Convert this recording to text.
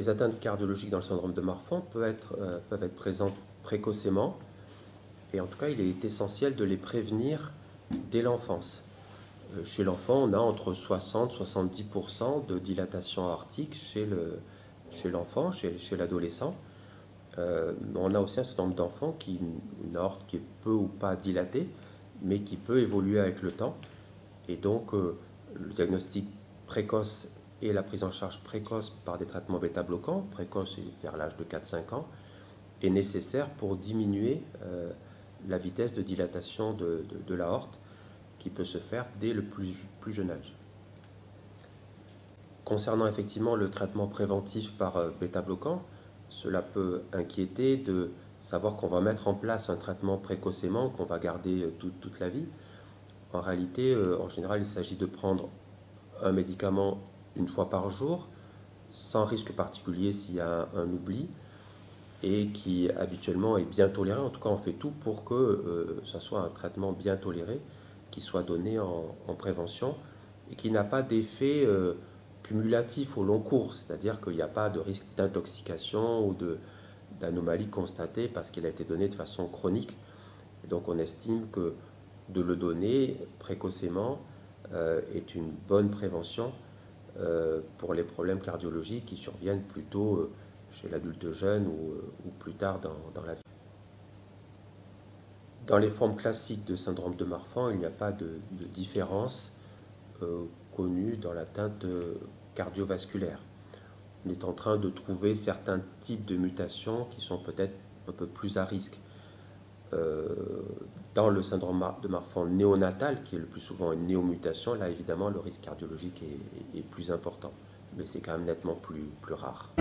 les atteintes cardiologiques dans le syndrome de Marfan peuvent être présentes précocement, et en tout cas, il est essentiel de les prévenir dès l'enfance. Chez l'enfant, on a entre 60 et 70% de dilatation aortique chez l'enfant, chez l'adolescent. On a aussi un certain nombre d'enfants qui ont une aorte qui est peu ou pas dilatée, mais qui peut évoluer avec le temps. Et donc, le diagnostic précoce et la prise en charge précoce par des traitements bêta-bloquants, précoce vers l'âge de 4-5 ans, est nécessaire pour diminuer la vitesse de dilatation de l'aorte qui peut se faire dès le plus jeune âge. Concernant effectivement le traitement préventif par bêta-bloquant, cela peut inquiéter de savoir qu'on va mettre en place un traitement précocement, qu'on va garder toute la vie. En réalité, en général, il s'agit de prendre un médicament une fois par jour, sans risque particulier s'il y a un oubli, et qui habituellement est bien toléré. En tout cas, on fait tout pour que ça soit un traitement bien toléré, qui soit donné en prévention, et qui n'a pas d'effet cumulatif au long cours, c'est-à-dire qu'il n'y a pas de risque d'intoxication ou d'anomalie constatée parce qu'il a été donné de façon chronique. Et donc on estime que de le donner précocement est une bonne prévention pour les problèmes cardiologiques qui surviennent plutôt chez l'adulte jeune ou plus tard dans la vie. Dans les formes classiques de syndrome de Marfan, il n'y a pas de différence connue dans l'atteinte cardiovasculaire. On est en train de trouver certains types de mutations qui sont peut-être un peu plus à risque. Dans le syndrome de Marfan néonatal, qui est le plus souvent une néomutation, là évidemment le risque cardiologique est plus important, mais c'est quand même nettement plus rare.